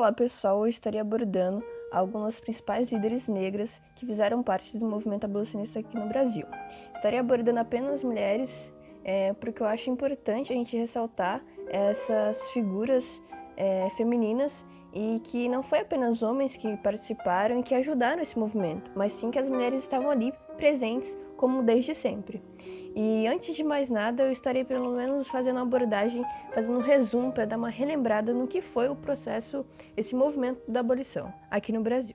Olá pessoal, eu estarei abordando algumas principais líderes negras que fizeram parte do movimento abolicionista aqui no Brasil. Estarei abordando apenas mulheres, porque eu acho importante a gente ressaltar essas figuras femininas e que não foi apenas homens que participaram e que ajudaram esse movimento, mas sim que as mulheres estavam ali presentes como desde sempre. E antes de mais nada, eu estarei pelo menos fazendo uma abordagem, fazendo um resumo para dar uma relembrada no que foi o processo, esse movimento da abolição aqui no Brasil.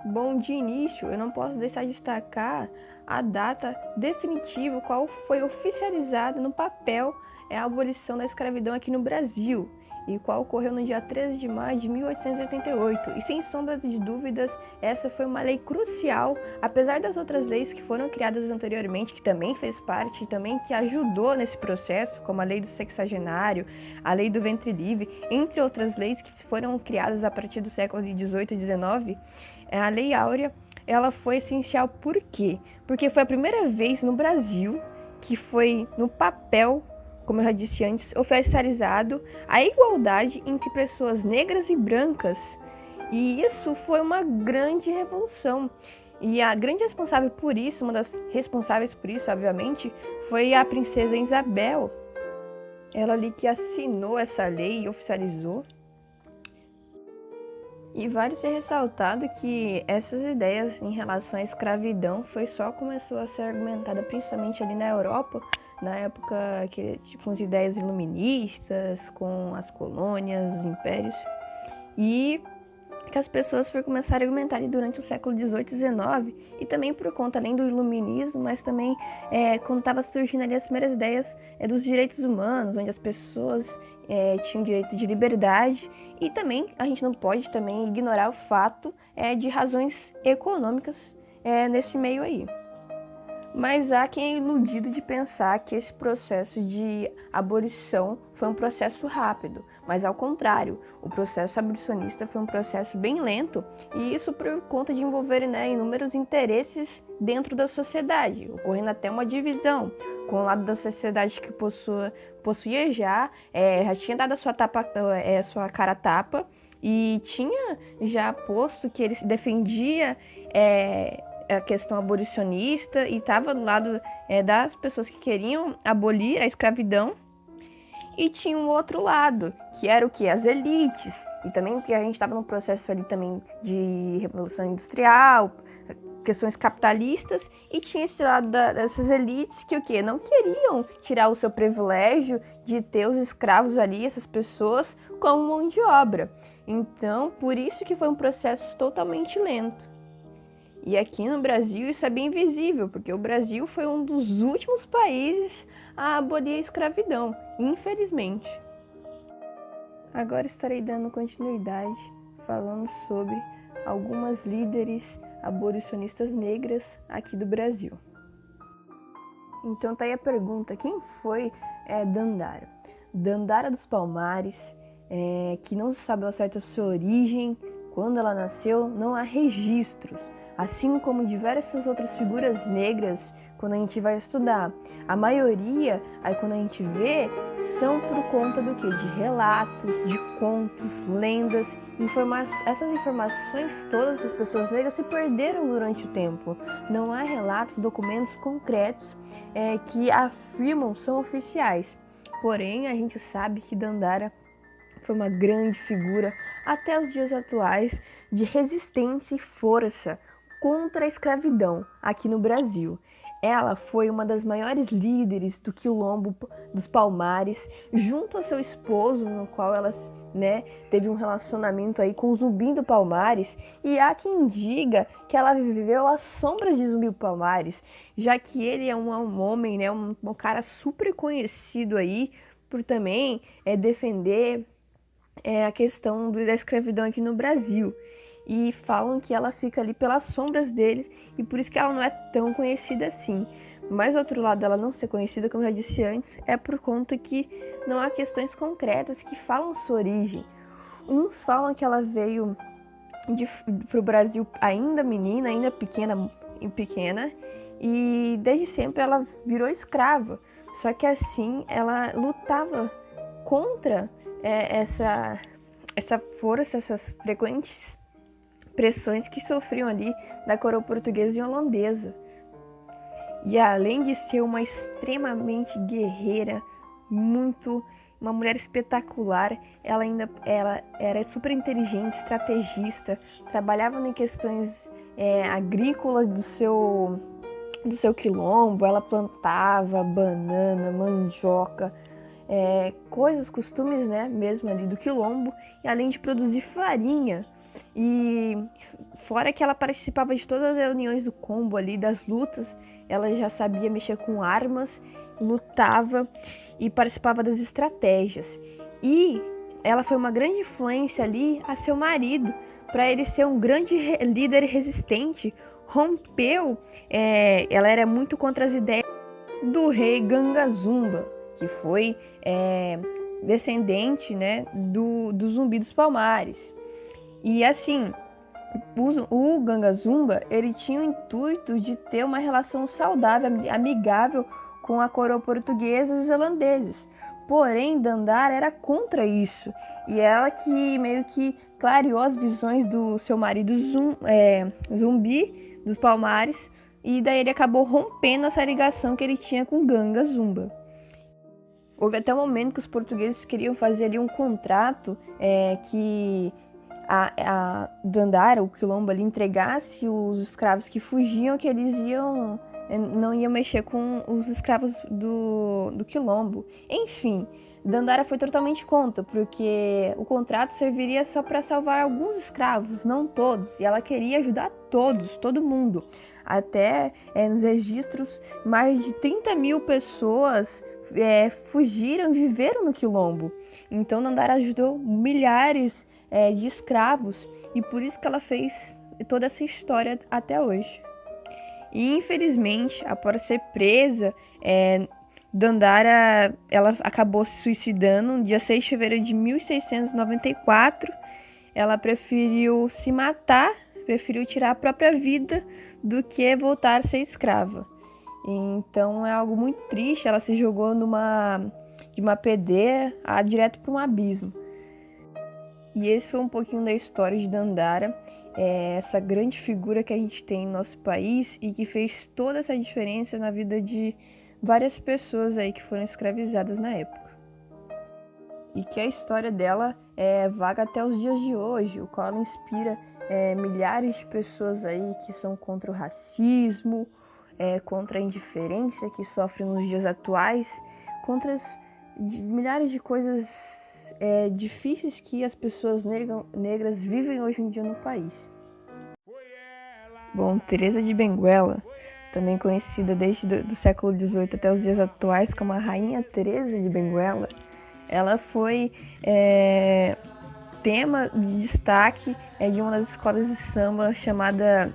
Bom, de início, eu não posso deixar de destacar a data definitiva, qual foi oficializada no papel a abolição da escravidão aqui no Brasil, e qual ocorreu no dia 13 de maio de 1888. E sem sombra de dúvidas, essa foi uma lei crucial, apesar das outras leis que foram criadas anteriormente, que também fez parte, também que ajudou nesse processo, como a lei do sexagenário, a lei do ventre livre, entre outras leis que foram criadas a partir do século XVIII e XIX. A Lei Áurea, ela foi essencial por quê? Porque foi a primeira vez no Brasil que foi no papel, como eu já disse antes, oficializado a igualdade entre pessoas negras e brancas. E isso foi uma grande revolução. E a grande responsável por isso, uma das responsáveis por isso, obviamente, foi a princesa Isabel. Ela ali que assinou essa lei e oficializou. E vale ser ressaltado que essas ideias em relação à escravidão começou a ser argumentada principalmente ali na Europa, na época com as ideias iluministas, com as colônias, os impérios, e que as pessoas começaram a argumentar ali durante o século XVIII e XIX, e também por conta, além do iluminismo, mas também quando estava surgindo ali as primeiras ideias dos direitos humanos, onde as pessoas tinham direito de liberdade, e também a gente não pode também ignorar o fato de razões econômicas nesse meio aí. Mas há quem é iludido de pensar que esse processo de abolição foi um processo rápido, mas ao contrário, o processo abolicionista foi um processo bem lento, e isso por conta de envolver inúmeros interesses dentro da sociedade, ocorrendo até uma divisão, com o lado da sociedade que possuía já tinha dado a sua cara a tapa, e tinha já posto que ele defendia a questão abolicionista e estava do lado das pessoas que queriam abolir a escravidão, e tinha um outro lado, que era o que? As elites, e também porque a gente estava num processo ali também de revolução industrial, questões capitalistas, e tinha esse lado dessas elites que o quê? Não queriam tirar o seu privilégio de ter os escravos ali, essas pessoas, como mão de obra. Então, por isso que foi um processo totalmente lento. E aqui no Brasil isso é bem visível, porque o Brasil foi um dos últimos países a abolir a escravidão, infelizmente. Agora estarei dando continuidade falando sobre algumas líderes abolicionistas negras aqui do Brasil. Então tá aí a pergunta, quem foi Dandara? Dandara dos Palmares, que não se sabe ao certo a sua origem, quando ela nasceu, não há registros. Assim como diversas outras figuras negras, quando a gente vai estudar, a maioria, aí quando a gente vê, são por conta do quê? De relatos, de contos, lendas, essas informações todas, as pessoas negras se perderam durante o tempo. Não há relatos, documentos concretos que afirmam são oficiais. Porém, a gente sabe que Dandara foi uma grande figura até os dias atuais de resistência e força contra a escravidão aqui no Brasil. Ela foi uma das maiores líderes do Quilombo dos Palmares, junto ao seu esposo, no qual ela teve um relacionamento aí com o Zumbi do Palmares, e há quem diga que ela viveu às sombras de Zumbi do Palmares, já que ele é um homem, um cara super conhecido aí por também defender a questão da escravidão aqui no Brasil. E falam que ela fica ali pelas sombras deles, e por isso que ela não é tão conhecida assim. Mas, outro lado, ela não ser conhecida, como eu já disse antes, é por conta que não há questões concretas que falam sua origem. Uns falam que ela veio para o Brasil ainda menina, ainda pequena, e desde sempre ela virou escrava. Só que assim, ela lutava contra essa força, essas frequentes pressões que sofriam ali da coroa portuguesa e holandesa. E além de ser uma extremamente guerreira, uma mulher espetacular, ela era super inteligente, estrategista, trabalhava em questões agrícolas do seu quilombo. Ela plantava banana, mandioca, coisas, costumes, né, mesmo ali do quilombo, e além de produzir farinha. E fora que ela participava de todas as reuniões do combo ali, das lutas, ela já sabia mexer com armas, lutava e participava das estratégias. E ela foi uma grande influência ali a seu marido, para ele ser um grande líder resistente. Rompeu, ela era muito contra as ideias do rei Ganga Zumba, que foi descendente, né, do Zumbi dos Palmares. E assim, o Ganga Zumba, ele tinha o intuito de ter uma relação saudável, amigável com a coroa portuguesa e os holandeses. Porém, Dandara era contra isso. E ela que meio que clareou as visões do seu marido Zumbi dos Palmares, e daí ele acabou rompendo essa ligação que ele tinha com Ganga Zumba. Houve até um momento que os portugueses queriam fazer ali um contrato que a Dandara, o quilombo ali, entregasse os escravos que fugiam, que eles não iam mexer com os escravos do quilombo. Enfim, Dandara foi totalmente contra, porque o contrato serviria só para salvar alguns escravos, não todos, e ela queria ajudar todos, todo mundo. Até nos registros, mais de 30 mil pessoas fugiram, viveram no quilombo. Então Dandara ajudou milhares de escravos, e por isso que ela fez toda essa história até hoje. E infelizmente, após ser presa, Dandara ela acabou se suicidando no dia 6 de fevereiro de 1694. Ela preferiu se matar, preferiu tirar a própria vida do que voltar a ser escrava. Então é algo muito triste. Ela se jogou de uma pedreira direto para um abismo. E esse foi um pouquinho da história de Dandara, essa grande figura que a gente tem no nosso país e que fez toda essa diferença na vida de várias pessoas aí que foram escravizadas na época. E que a história dela vaga até os dias de hoje, o qual ela inspira milhares de pessoas aí que são contra o racismo, contra a indiferença que sofrem nos dias atuais, contra milhares de coisas difíceis que as pessoas negras vivem hoje em dia no país. Bom, Teresa de Benguela, também conhecida desde do século XVIII até os dias atuais como a Rainha Teresa de Benguela, ela foi tema de destaque de uma das escolas de samba chamada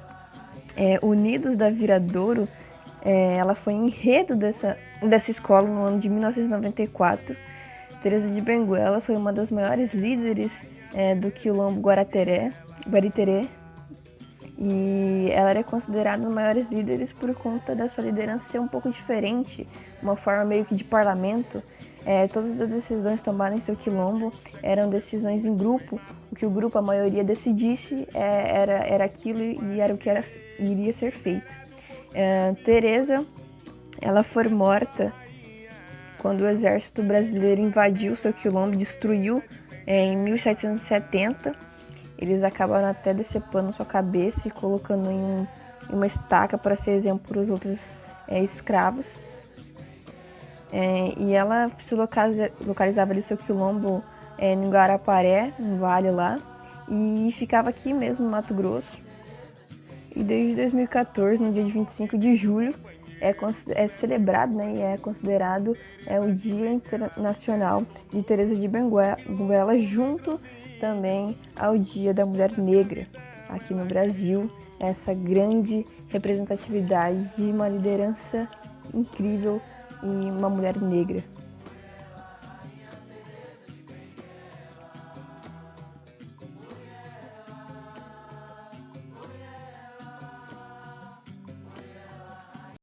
Unidos da Viradouro. Ela foi enredo dessa escola no ano de 1994. Teresa de Benguela foi uma das maiores líderes do quilombo Guariterê, e ela era considerada uma das maiores líderes por conta da sua liderança ser um pouco diferente, uma forma meio que de parlamento. Todas as decisões tomadas em seu quilombo eram decisões em grupo. O que o grupo, a maioria, decidisse era aquilo e era o que iria ser feito. Teresa, ela foi morta quando o exército brasileiro invadiu seu quilombo, destruiu em 1770. Eles acabaram até decepando sua cabeça e colocando em uma estaca para ser exemplo para os outros escravos. E ela se localizava ali seu quilombo no Guaraparé, um vale lá, e ficava aqui mesmo no Mato Grosso. E desde 2014, no dia de 25 de julho, é celebrado, né, e é considerado o Dia Internacional de Teresa de Benguela, junto também ao Dia da Mulher Negra. Aqui no Brasil, essa grande representatividade de uma liderança incrível e uma mulher negra.